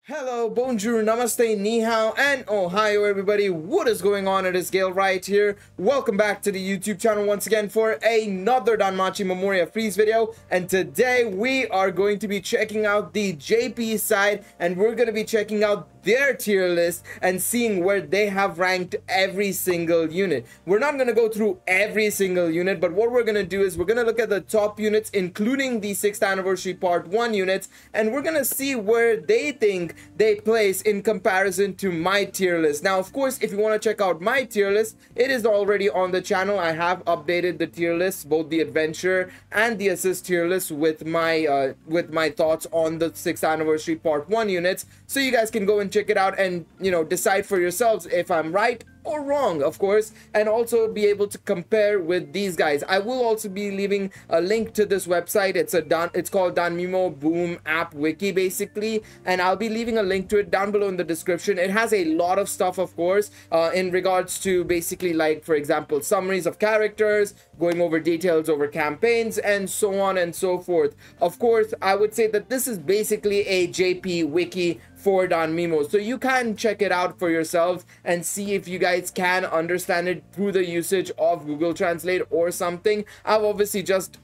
Hello, bonjour, namaste, ni hao, and ohio everybody. What is going on? It is Gale Riot here. Welcome back to the YouTube channel once again for another Danmachi Memoria Freeze video. And today we are going to be checking out the JP side, and we're going to be checking out their tier list and seeing where they have ranked every single unit. We're not going to go through every single unit, but what we're going to do is we're going to look at the top units, including the 6th anniversary part 1 units, and we're going to see where they think they place in comparison to my tier list. Now, of course, if you want to check out my tier list, it is already on the channel. I have updated the tier list, both the adventure and the assist tier list, with my thoughts on the 6th anniversary part 1 units, so you guys can go and check it out and, you know, decide for yourselves if I'm right or wrong, of course, and also be able to compare with these guys. I will also be leaving a link to this website. It's called Danmimo Boom App Wiki, basically, and I'll be leaving a link to it down below in the description. It has a lot of stuff, of course, in regards to basically, like, for example, summaries of characters, going over details over campaigns, and so on and so forth. Of course, I would say that this is basically a JP wiki for Danmimo, so you can check it out for yourselves and see if you guys can understand it through the usage of Google Translate or something. I've obviously just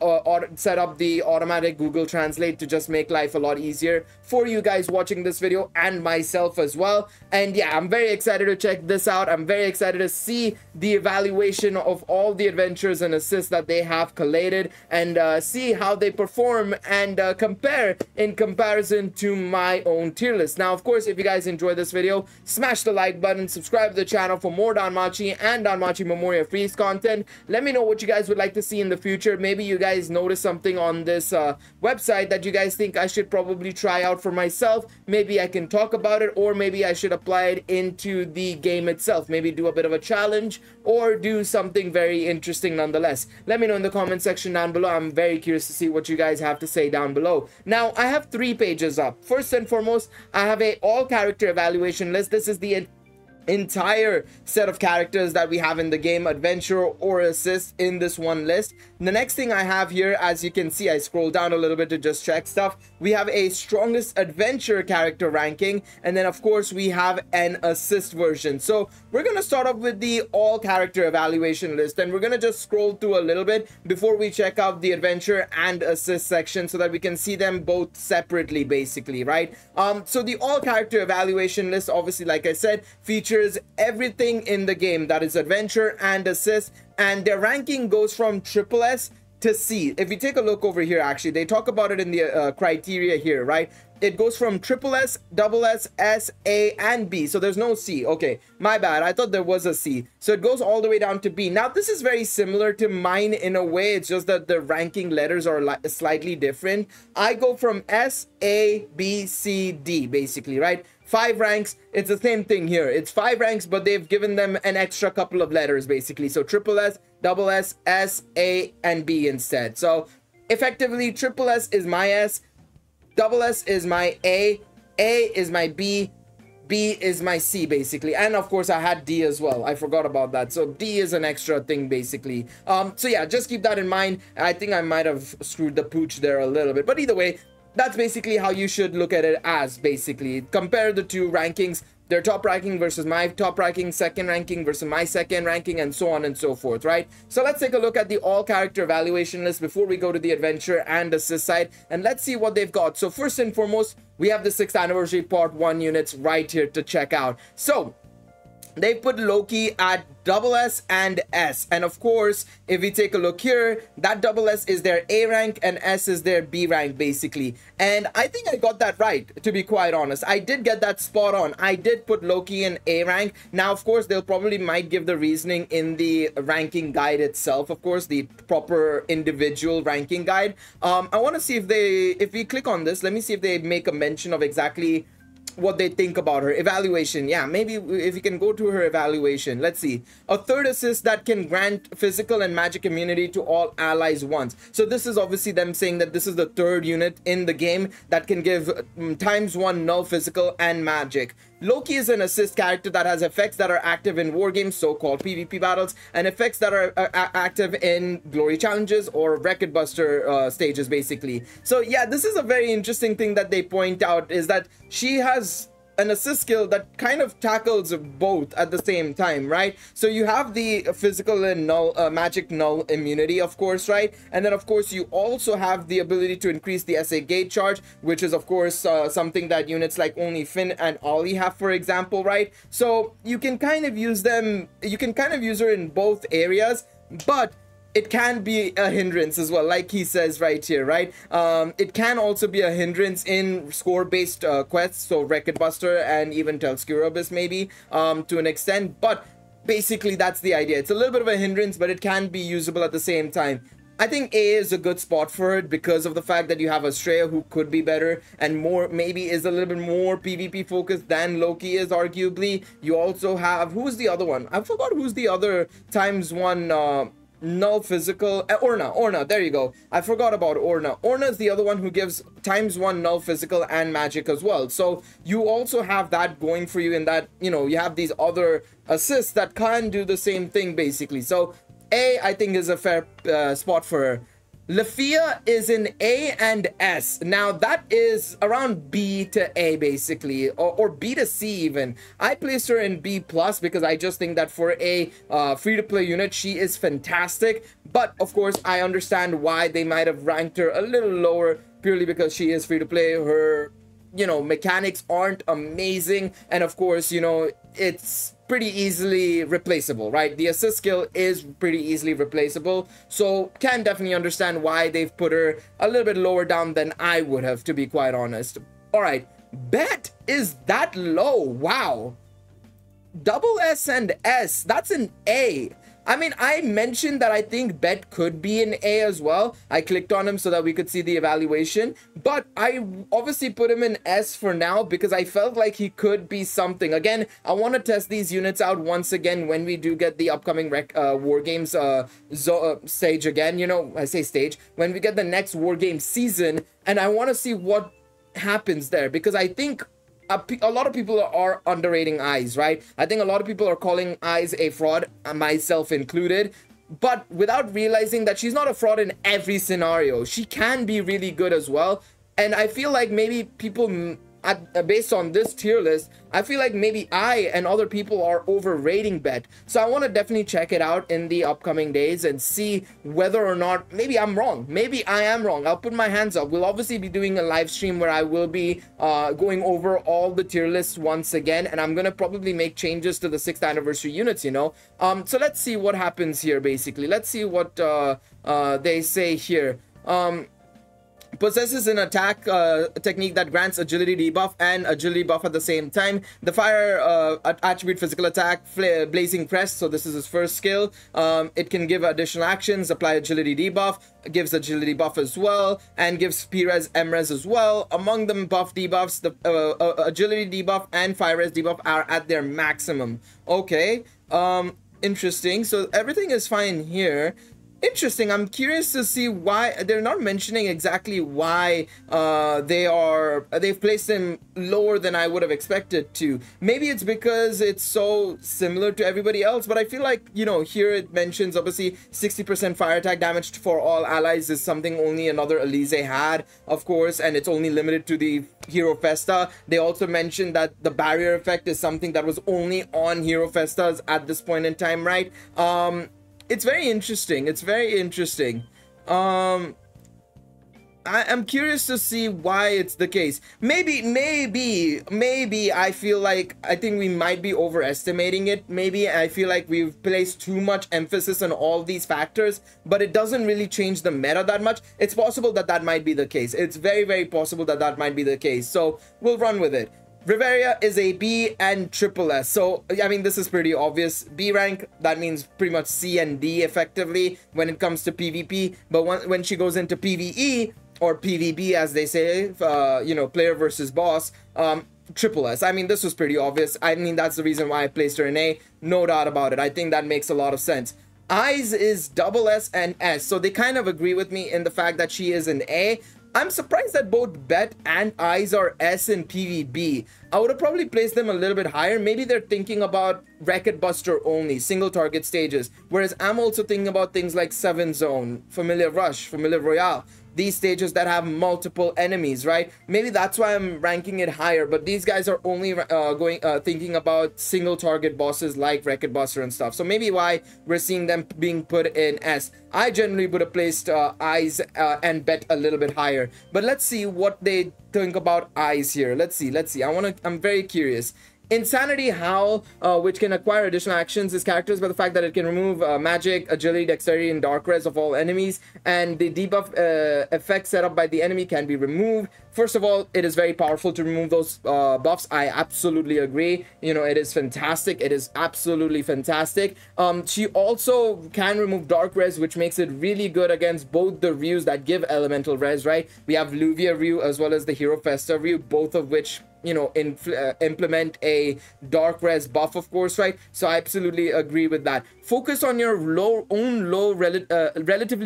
set up the automatic Google Translate to just make life a lot easier for you guys watching this video and myself as well. And yeah, I'm very excited to check this out. I'm very excited to see the evaluation of all the adventures and assists that they have collated, and see how they perform and compare in comparison to my own tier list. Now, of course, if you guys enjoyed this video, smash the like button, subscribe to the channel for more Danmachi and Danmachi Memoria Freeze content. Let me know what you guys would like to see in the future. Maybe you guys notice something on this website that you guys think I should probably try out for myself. Maybe I can talk about it, or maybe I should apply it into the game itself. Maybe do a bit of a challenge or do something very interesting nonetheless. Let me know in the comment section down below. I'm very curious to see what you guys have to say down below. Now, I have 3 pages up. First and foremost, I have a all character evaluation list. This is the entire set of characters that we have in the game, adventure or assist, in this one list. The next thing I have here, as you can see, I scroll down a little bit to just check stuff. We have a strongest adventure character ranking, and then of course we have an assist version. So we're gonna start off with the all character evaluation list, and we're gonna just scroll through a little bit before we check out the adventure and assist section, so that we can see them both separately, basically, right? So the all character evaluation list, obviously, like I said, features everything in the game that is adventure and assist, and their ranking goes from S to C. If you take a look over here, actually, they talk about it in the criteria here, right? It goes from SS, SS, S, A, and B. So there's no C. Okay, my bad. I thought there was a C. So it goes all the way down to B. Now, this is very similar to mine in a way. It's just that the ranking letters are slightly different. I go from S, A, B, C, D, basically, right? 5 ranks. It's the same thing here. It's 5 ranks, but they've given them an extra couple of letters, basically. So SS, SS, S, A, and B instead. So effectively, SS is my S, SS is my A is my B is my C, basically. And of course, I had D as well. I forgot about that. So D is an extra thing, basically. So yeah, just keep that in mind. I think I might have screwed the pooch there a little bit, but either way, that's basically how you should look at it as, basically. Compare the 2 rankings, their top ranking versus my top ranking, second ranking versus my second ranking, and so on and so forth, right? So let's take a look at the all character evaluation list before we go to the adventure and assist side, and let's see what they've got. So first and foremost, we have the 6th anniversary part 1 units right here to check out. So they put Loki at SS and S, and of course, if we take a look here, that SS is their A rank and S is their B rank, basically. And I think I got that right, to be quite honest. I did get that spot on. I did put Loki in A rank. Now, of course, they'll probably might give the reasoning in the ranking guide itself, of course, the proper individual ranking guide. I want to see if we click on this, let me see if they make a mention of exactly what they think about her evaluation. Yeah, maybe if you can go to her evaluation. Let's see. A 3rd assist that can grant physical and magic immunity to all allies once. So this is obviously them saying that this is the 3rd unit in the game that can give ×1 null physical and magic. Loki is an assist character that has effects that are active in war games, so-called PvP battles, and effects that are active in glory challenges or record buster stages, basically. So yeah, this is a very interesting thing that they point out, is that she has an assist skill that kind of tackles both at the same time, right? So you have the physical and null magic null immunity, of course, right? And then of course you also have the ability to increase the SA gate charge, which is of course something that units like only Finn and Ollie have, for example, right? So you can kind of use them, you can kind of use her in both areas, but it can be a hindrance as well, like he says right here, right? It can also be a hindrance in score-based quests, so Record Buster and even Tel'Skir Abyss maybe, to an extent, but basically that's the idea. It's a little bit of a hindrance, but it can be usable at the same time. I think A is a good spot for it because of the fact that you have Astrea, who could be better and more, maybe is a little bit more PvP focused than Loki is, arguably. You also have, who's the other one? I forgot who's the other ×1 null physical. Orna, there you go. I forgot about Orna. Orna is the other one who gives ×1 null physical and magic as well. So you also have that going for you in that, you know, you have these other assists that can do the same thing, basically. So A, I think, is a fair spot for her. Lafia is in A and S. Now that is around B to A, basically, or B to C even. I placed her in B plus because I just think that for a free-to-play unit, she is fantastic. But of course, I understand why they might have ranked her a little lower, purely because she is free-to-play. Her, you know, mechanics aren't amazing, and of course, you know, it's pretty easily replaceable, right? The assist skill is pretty easily replaceable, so can definitely understand why they've put her a little bit lower down than I would have, to be quite honest. All right, Bet is that low? Wow. Double S and S, that's an A. I mean, I mentioned that I think Bet could be an A as well. I clicked on him so that we could see the evaluation, but I obviously put him in S for now because I felt like he could be something. Again, I want to test these units out once again when we do get the upcoming War Games stage again. You know, I say stage, when we get the next War Game season, and I want to see what happens there, because I think a lot of people are underrating Eyes, right? I think a lot of people are calling Eyes a fraud, myself included, but without realizing that she's not a fraud in every scenario. She can be really good as well, and I feel like maybe people, based on this tier list, I feel like maybe I and other people are overrating Bet. So I want to definitely check it out in the upcoming days and see whether or not maybe I'm wrong. Maybe I am wrong. I'll put my hands up. We'll obviously be doing a live stream where I will be going over all the tier lists once again, and I'm gonna probably make changes to the 6th anniversary units, you know. So let's see what happens here, basically. Let's see what they say here. Possesses an attack technique that grants agility debuff and agility buff at the same time. The fire attribute physical attack, Blazing Crest, so this is his first skill. It can give additional actions, apply agility debuff, gives agility buff as well, and gives P-Res, M-Res as well. Among them buff debuffs, the agility debuff and fire res debuff are at their maximum. Okay, interesting. So everything is fine here. Interesting. I'm curious to see why they're not mentioning exactly why they've placed him lower than I would have expected to. Maybe it's because it's so similar to everybody else, but I feel like, you know, here it mentions obviously 60% fire attack damage for all allies is something only another Elise had, of course, and it's only limited to the Hero Festa. They also mentioned that the barrier effect is something that was only on Hero Festas at this point in time, right? It's very interesting. It's very interesting. I'm curious to see why it's the case. Maybe I feel like, I think we might be overestimating it. Maybe I feel like we've placed too much emphasis on all these factors, but it doesn't really change the meta that much. It's possible that that might be the case. It's very, very possible that that might be the case. So we'll run with it. Riveria is a B and triple S. So, I mean, this is pretty obvious. B rank, that means pretty much C and D effectively when it comes to PvP. But when she goes into PvE, or PvB as they say, you know, player versus boss, triple S. I mean, this was pretty obvious. I mean, that's the reason why I placed her in A. No doubt about it. I think that makes a lot of sense. Eyes is double S and S. So they kind of agree with me in the fact that she is an A. I'm surprised that both Bet and Eyes are S in PvB. I would have probably placed them a little bit higher. Maybe they're thinking about Wreck-It Buster only, single target stages. Whereas I'm also thinking about things like 7 Zone, Familiar Rush, Familiar Royale. These stages that have multiple enemies, right? Maybe that's why I'm ranking it higher. But these guys are only thinking about single target bosses like Wreck-It Buster and stuff. So maybe why we're seeing them being put in S. I generally would have placed Eyes and Bet a little bit higher. But let's see what they think about Eyes here. Let's see. I'm very curious. Insanity Howl, which can acquire additional actions, is characterized by the fact that it can remove magic, agility, dexterity, and dark res of all enemies, and the debuff effects set up by the enemy can be removed. First of all, it is very powerful to remove those buffs. I absolutely agree. You know, it is fantastic. It is absolutely fantastic. She also can remove dark res, which makes it really good against both the Ryus that give elemental res, right? We have Luvia Ryu as well as the Hero Festa Ryu, both of which, you know, implement a dark res buff, of course, right? So I absolutely agree with that. Focus on your relatively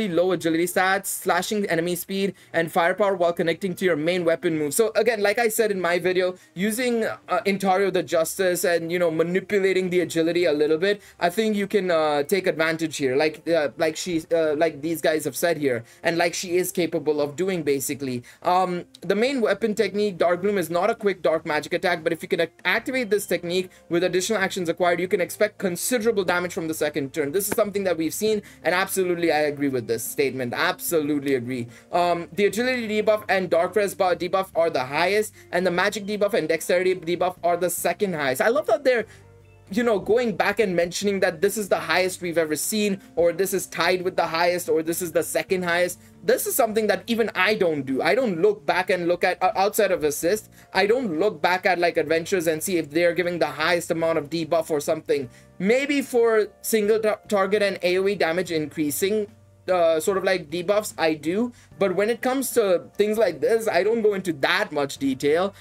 low agility stats, slashing enemy speed and firepower while connecting to your main weapon move. So again, like I said in my video, using Intario the Justice and, you know, manipulating the agility a little bit, I think you can take advantage here, like these guys have said here, and like she is capable of doing, basically. The main weapon technique, Dark Gloom, is not a quick dark magic attack, but if you can activate this technique with additional actions acquired, you can expect considerable damage from the second turn. This is something that we've seen, and absolutely I agree with this statement. Absolutely agree. The agility debuff and dark res debuff are the highest, and the magic debuff and dexterity debuff are the second highest. I love that they're, you know, going back and mentioning that this is the highest we've ever seen, or this is tied with the highest, or this is the second highest. This is something that even I don't do. I don't look back and look at, outside of assist, I don't look back at like adventures and see if they're giving the highest amount of debuff or something. Maybe for single target and AoE damage increasing, sort of like debuffs, I do. But when it comes to things like this, I don't go into that much detail.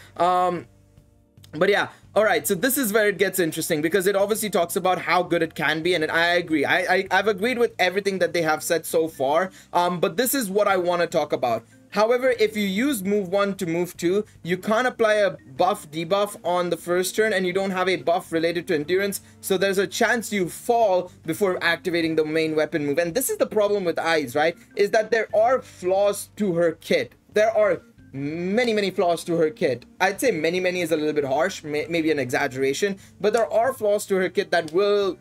But yeah, all right, so this is where it gets interesting, because it obviously talks about how good it can be, and I agree. I've agreed with everything that they have said so far, but this is what I want to talk about. However, if you use move 1 to move 2, you can't apply a buff debuff on the first turn, and you don't have a buff related to endurance, so there's a chance you fall before activating the main weapon move. And this is the problem with Eyes, right? Is that there are flaws to her kit. There are many flaws to her kit. I'd say many is a little bit harsh, maybe an exaggeration, but there are flaws to her kit that will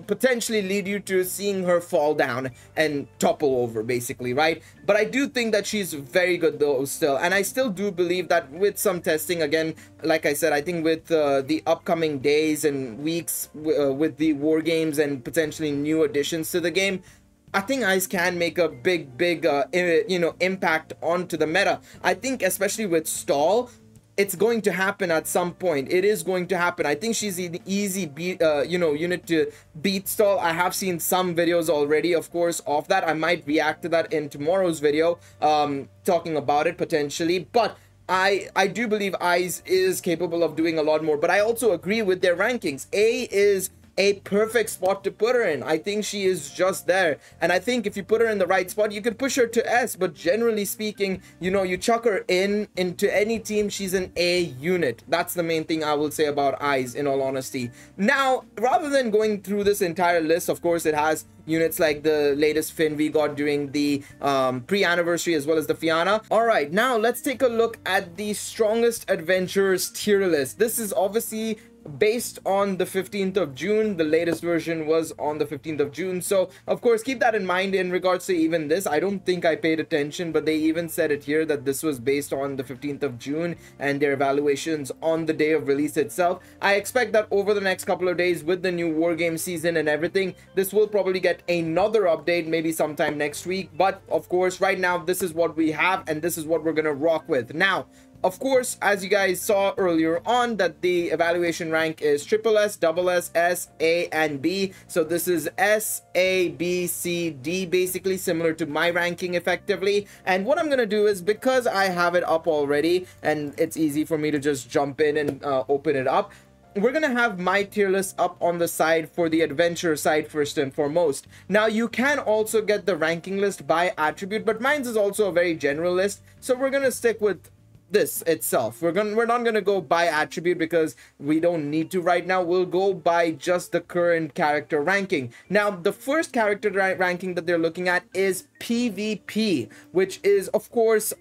potentially lead you to seeing her fall down and topple over, basically, right? But I do think that she's very good though still, and I still do believe that with some testing, again, like I said, I think with the upcoming days and weeks with the war games and potentially new additions to the game, I think Eyes can make a big you know, impact onto the meta. I think especially with Stall, it's going to happen at some point. It is going to happen. I think she's an easy beat, you know, unit to beat Stall. I have seen some videos already, of course, of that. I might react to that in tomorrow's video, talking about it potentially. But I do believe Eyes is capable of doing a lot more. But I also agree with their rankings. A is a perfect spot to put her in. I think she is just there, and I think if you put her in the right spot, you could push her to S. But generally speaking, you know, you chuck her into any team, she's an A unit. That's the main thing I will say about Eyes, in all honesty. Now, rather than going through this entire list, of course it has units like the latest Finn we got during the pre-anniversary, as well as the Fianna. All right, now let's take a look at the strongest adventurers tier list. This is obviously based on the 15th of June. The latest version was on the 15th of June, so of course keep that in mind. In regards to even this, I don't think I paid attention, but they even said it here that this was based on the 15th of June and their evaluations on the day of release itself. I expect that over the next couple of days, with the new war game season and everything, this will probably get another update maybe sometime next week. But of course, right now this is what we have, and this is what we're gonna rock with. Now, of course, as you guys saw earlier on, that the evaluation rank is triple S, double S, S, A, and B. So this is S, A, B, C, D, basically similar to my ranking effectively. And what I'm going to do is, because I have it up already and it's easy for me to just jump in and open it up, we're gonna have my tier list up on the side for the adventure side first and foremost. Now you can also get the ranking list by attribute, but mine's is also a very general list, so we're gonna stick with this itself. We're not gonna go by attribute because we don't need to right now. We'll go by just the current character ranking. Now the first character ranking that they're looking at is PvP, which is of course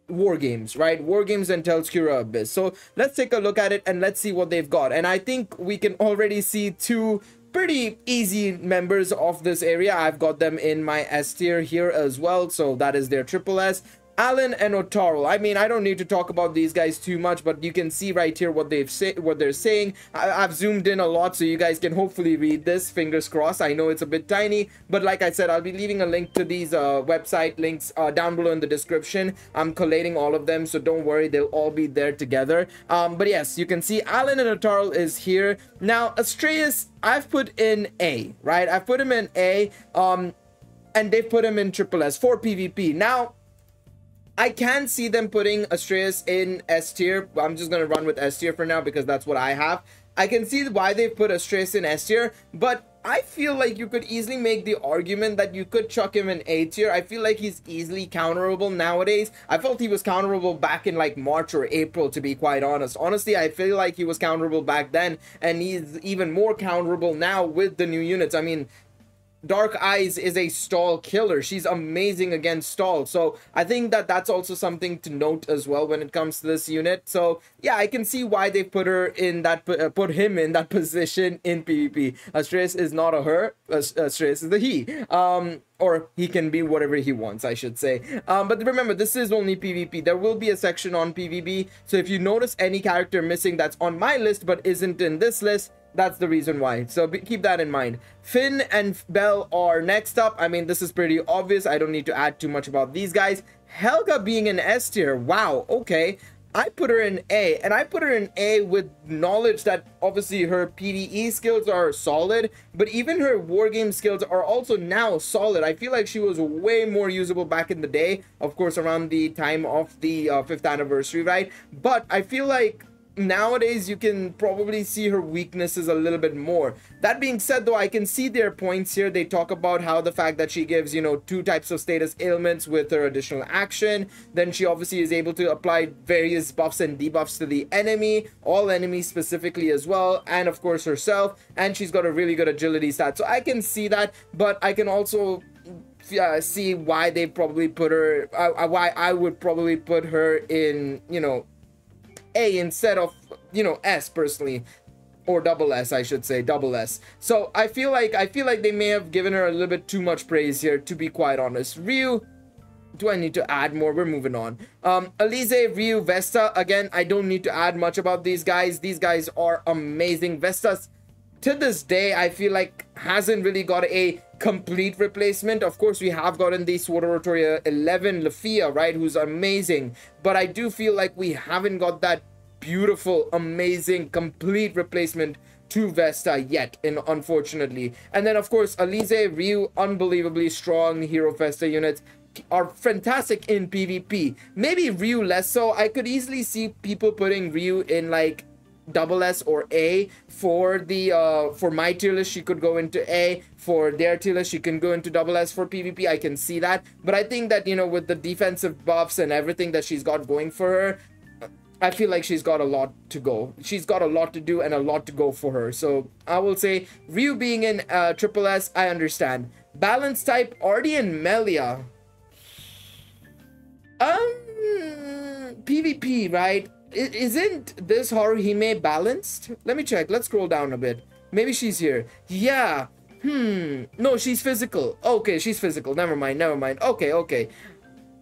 war games, right? War games and Telskura Abyss. So let's take a look at it and let's see what they've got. And I think we can already see two pretty easy members of this area. I've got them in my S tier here as well, so that is their triple S. Alan and Otaro. I mean, I don't need to talk about these guys too much, but you can see right here what they're saying. I've zoomed in a lot so you guys can hopefully read this. Fingers crossed. I know it's a bit tiny, but like I said, I'll be leaving a link to these website links down below in the description. I'm collating all of them, so don't worry, they'll all be there together. But yes, you can see Alan and Otaro is here. Now, Astraeus, I've put in A, right? I've put him in A, and they've put him in triple S for PvP. Now, I can see them putting Astraeus in S tier. I'm just going to run with S tier for now because that's what I have. I can see why they put Astraeus in S tier, but I feel like you could easily make the argument that you could chuck him in A tier. I feel like he's easily counterable nowadays. I felt he was counterable back in like March or April, to be quite honest. Honestly, I feel like he was counterable back then, and he's even more counterable now with the new units. I mean, Dark Eyes is a stall killer. She's amazing against stall. So I think that that's also something to note as well when it comes to this unit. So yeah, I can see why they put her in that put him in that position in PvP. Astraeus is not a her. Astraeus is a he. Or he can be whatever he wants, I should say. But remember, this is only PvP. There will be a section on PvP. So if you notice any character missing that's on my list but isn't in this list, that's the reason why. So keep that in mind. Finn and Belle are next up. I mean, this is pretty obvious. I don't need to add too much about these guys. Helga being an S tier. Wow, okay. I put her in A, and I put her in A with knowledge that obviously her PvE skills are solid, but even her wargame skills are also now solid. I feel like she was way more usable back in the day, of course, around the time of the 5th anniversary, right? But I feel like nowadays you can probably see her weaknesses a little bit more. That being said, though, I can see their points here. They talk about how the fact that she gives, you know, 2 types of status ailments with her additional action. Then she obviously is able to apply various buffs and debuffs to the enemy, all enemies specifically as well, and of course herself. And she's got a really good agility stat, so I can see that. But I can also see why they probably put her, why I would probably put her in, you know, A instead of, you know, S personally, or double S, I should say, double S. So I feel like they may have given her a little bit too much praise here, to be quite honest. Ryu, do I need to add more? We're moving on. Alize, Ryu, Vesta, again, I don't need to add much about these guys. These guys are amazing. Vesta's, to this day, I feel like hasn't really got a complete replacement. Of course, we have gotten the Sword of Rotoria 11 Lafia, right, who's amazing, but I do feel like we haven't got that beautiful, amazing, complete replacement to Vesta yet, unfortunately. And then, of course, Alize, Ryu, unbelievably strong Hero Vesta units, are fantastic in PvP. Maybe Ryu less so. I could easily see people putting Ryu in like double S or A. For the for my tier list, she could go into A. For their tier list, she can go into double S for PvP. I can see that, but I think that, you know, with the defensive buffs and everything that she's got going for her, I feel like she's got a lot to go. She's got a lot to do and a lot to go for her. So I will say Ryu being in triple S, I understand. Balance type, Artie and Melia. PvP, right? Isn't this Haruhime balanced? Let me check. Let's scroll down a bit. Maybe she's here. Yeah. No, she's physical. Okay, she's physical. Never mind. Okay.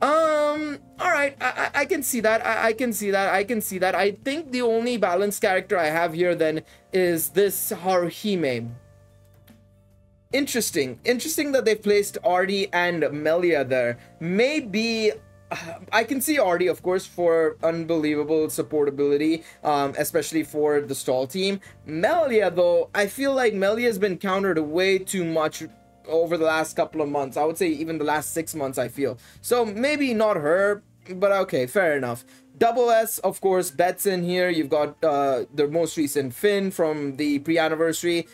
Alright, I can see that. I can see that. I think the only balanced character I have here then is this Haruhime. Interesting that they've placed Artie and Melia there. Maybe I can see Artie, of course, for unbelievable supportability, especially for the stall team. Melia, though, I feel like Melia has been countered way too much over the last couple of months. I would say even the last 6 months, I feel. So maybe not her. but okay, fair enough. Double S, of course, bets in here. You've got the most recent Finn from the pre-anniversary.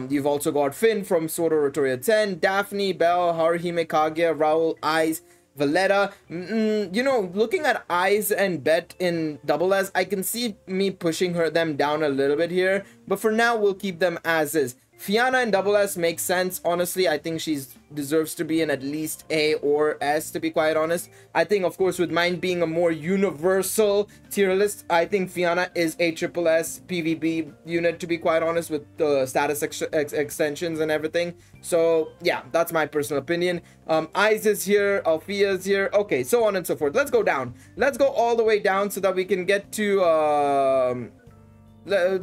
You've also got Finn from Sword Art Rotoria 10, Daphne, Belle, Haruhime, Kaguya, Raul, Eyes, Valletta. You know, looking at Eyes and Bet in Double S, I can see me pushing them down a little bit here. But for now, we'll keep them as is. Fianna in Double S makes sense. Honestly, I think she deserves to be in at least A or S, to be quite honest. I think, of course, with mine being a more universal tier list, I think Fianna is a triple S PvP unit, to be quite honest, with the status extensions and everything. So, yeah, that's my personal opinion. Eyes is here, Althea's here. Okay, so on and so forth. Let's go down. Let's go all the way down so that we can get to... the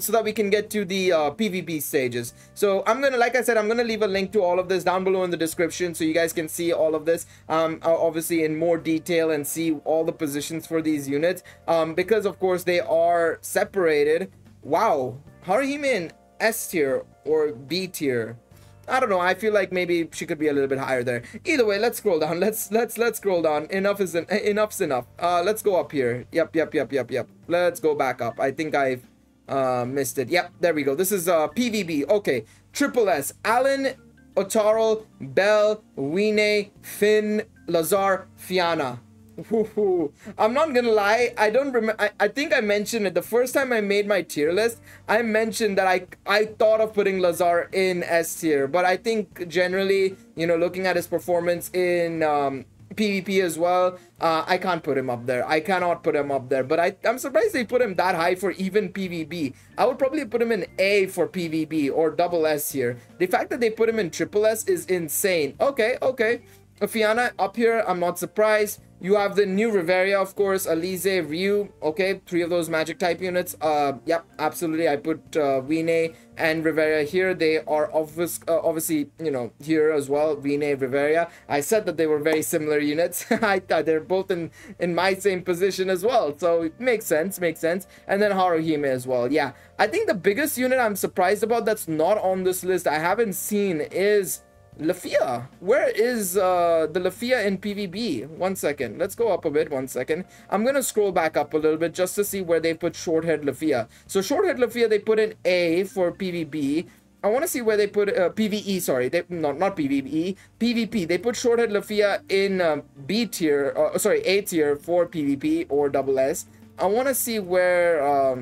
PvP stages. So I'm gonna, like I said, I'm gonna leave a link to all of this down below in the description so you guys can see all of this obviously in more detail and see all the positions for these units, because of course they are separated. Wow, Haruhime in S tier or B tier. I don't know, I feel like maybe she could be a little bit higher there. Either way, let's scroll down. Let's scroll down. Enough's enough. Let's go up here. Yep. Let's go back up. I think I've missed it. Yep, there we go. This is PvB. Okay, triple S: Alan, Otaro, Belle, Wine, Finn, Lazar, Fianna. I'm not gonna lie, I don't remember. I think I mentioned it the first time I made my tier list. I mentioned that I thought of putting Lazar in S tier, but I think generally, you know, looking at his performance in PvP as well, I can't put him up there. I cannot put him up there, but I'm surprised they put him that high for even PvP. I would probably put him in A for PvP or double S here. The fact that they put him in triple S is insane. Okay. Fianna up here, I'm not surprised. You have the new Riveria, of course, Alize, Ryu. Okay, 3 of those magic type units. Yep, absolutely. I put Wine and Riveria here. They are obviously, you know, here as well. Wine, Riveria. I said that they were very similar units. I thought they're both in my same position as well. So it makes sense. And then Haruhime as well. Yeah, I think the biggest unit I'm surprised about that's not on this list I haven't seen is Lafia. Where is the Lafia in PvB? 1 second. Let's go up a bit. 1 second. I'm gonna scroll back up a little bit just to see where they put Shorthead Lafia. So Shorthead Lafia, they put in A for PvB. I want to see where they put PvE. Sorry, not PvE. PvP. They put Shorthead Lafia in B tier. Sorry, A tier for PvP or double S. I want to see where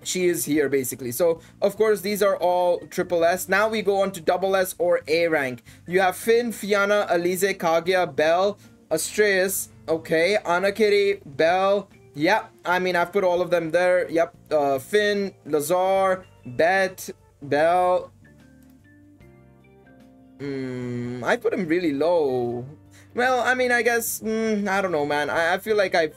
she is here, basically. So of course these are all triple S. Now we go on to double S or A rank. You have Finn, Fianna, Alize, Kaguya, Belle, Astraeus, okay, Anakiri, Belle. Yep, I mean, I've put all of them there. Yep, Finn, Lazar, Bet, Belle. I put him really low. Well, I mean, I guess I don't know, man. I feel like I've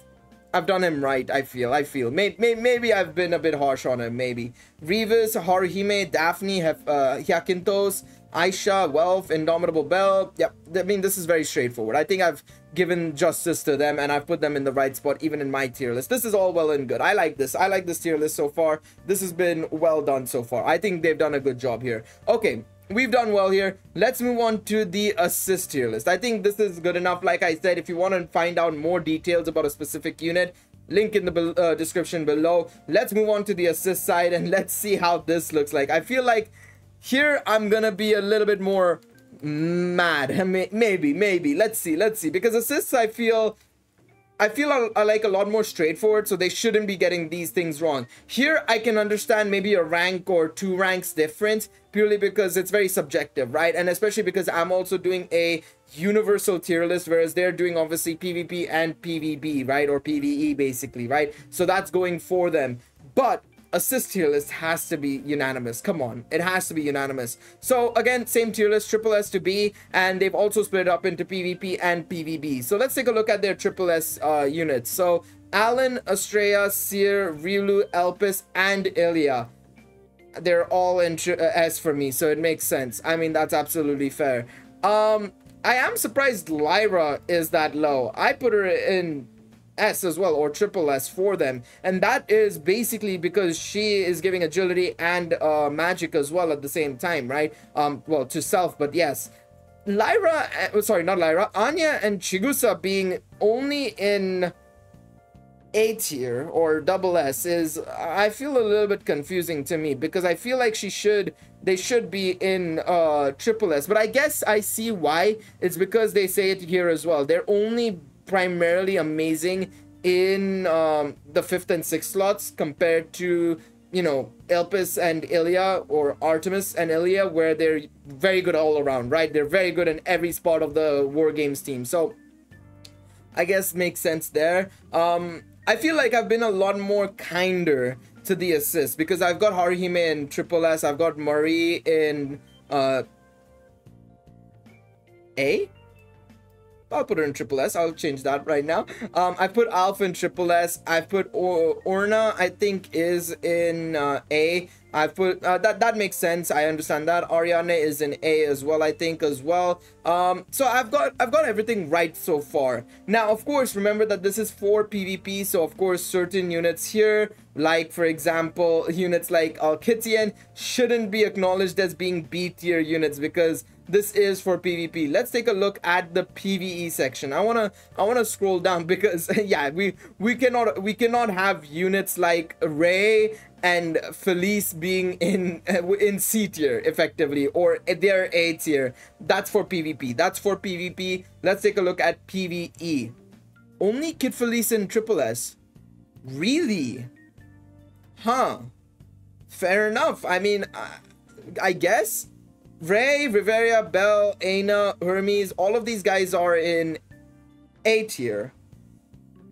done him right. I feel maybe I've been a bit harsh on him. Maybe Revis, Haruhime, Daphne, Hyakinthos, Aisha, Wealth, Indomitable Belle. Yep, I mean, this is very straightforward. I think I've given justice to them and I've put them in the right spot, even in my tier list. This is all well and good. I like this tier list so far. This has been well done so far. I think they've done a good job here. Okay, we've done well here. Let's move on to the assist tier list. I think this is good enough. Like I said, if you want to find out more details about a specific unit, link in the description below. Let's move on to the assist side and let's see how this looks like. I feel like here I'm gonna be a little bit more mad. Maybe. Let's see. Because assists, I feel are like a lot more straightforward, so they shouldn't be getting these things wrong. Here I can understand maybe a rank or 2 ranks difference, purely because it's very subjective, right? And especially because I'm also doing a universal tier list, whereas they're doing obviously PvP and PvB, right? Or PvE basically, right? So that's going for them. But assist tier list has to be unanimous. Come on, it has to be unanimous. So again, same tier list, triple S to B, and they've also split it up into PvP and PvB. So let's take a look at their triple S units. So Alan, Astraea, Seer, Riolu, Elpis, and Ilya, they're all in S for me, so it makes sense. I mean, that's absolutely fair. I am surprised Lyra is that low. I put her in S as well, or triple S for them, and that is basically because she is giving agility and magic as well at the same time, right? Well, to self, but yes, Lyra, sorry, not Lyra, Anya and Chigusa being only in A tier or double S is, I feel a little bit confusing to me, because I feel like they should be in triple S, but I guess I see why. It's because they say it here as well. They're only primarily amazing in the 5th and 6th slots compared to, you know, Elpis and Ilia, or Artemis and Ilia, where they're very good all around, right? They're very good in every spot of the War Games team. So I guess makes sense there. I feel like I've been a lot more kinder to the assists, because I've got Haruhime in triple S, I've got Marie in A? I'll put her in triple S. I'll change that right now. I put Alpha in triple S. I've put Orna, I think, is in A. I've put that makes sense. I understand that. Ariane is in A as well, I think, as well. So I've got everything right so far. Now, of course, remember that this is for PvP, so of course certain units here, like for example units like Alkitian, shouldn't be acknowledged as being B tier units, because this is for PvP. Let's take a look at the PvE section. I wanna scroll down, because yeah, we cannot have units like Ray and Felice being in C tier effectively, or they're A tier. That's for PvP. That's for PvP. Let's take a look at PvE. Only Kid Felice in triple S. Really? Huh. Fair enough. I mean, I guess Ray, Riveria, Belle, Aina, Hermes, all of these guys are in A tier.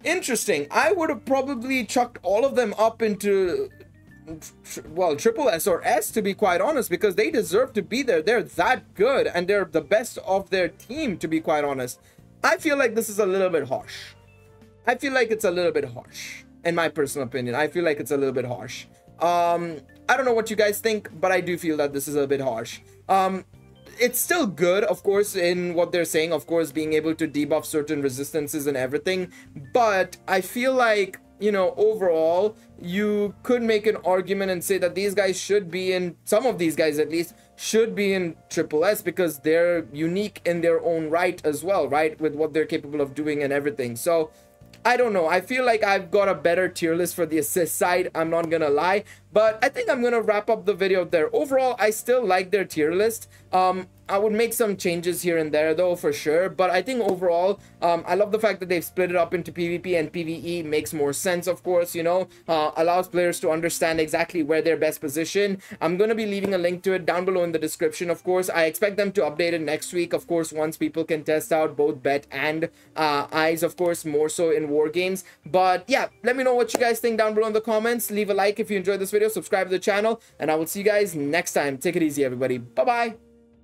Interesting. I would have probably chucked all of them up into, well, triple S or S, to be quite honest, because they deserve to be there. They're that good, and they're the best of their team, to be quite honest. I feel like this is a little bit harsh. I feel like it's a little bit harsh. In my personal opinion, I feel like it's a little bit harsh. I don't know what you guys think, but I do feel that this is a bit harsh. It's still good, of course, in what they're saying, of course, being able to debuff certain resistances and everything, but I feel like, you know, overall, you could make an argument and say that these guys should be in, some of these guys at least, should be in triple S, because they're unique in their own right as well, right, with what they're capable of doing and everything. So I don't know. I feel like I've got a better tier list for the assist side. I'm not gonna lie. But I think I'm gonna wrap up the video there. Overall, I still like their tier list. I would make some changes here and there though, for sure. But I think overall, I love the fact that they've split it up into PvP and PvE. Makes more sense, of course, you know. Allows players to understand exactly where they're best positioned. I'm gonna be leaving a link to it down below in the description, of course. I expect them to update it next week, of course, once people can test out both Bet and Eyes, of course, more so in War Games. But yeah, let me know what you guys think down below in the comments. Leave a like if you enjoyed this video, subscribe to the channel, and I will see you guys next time. Take it easy, everybody. Bye bye.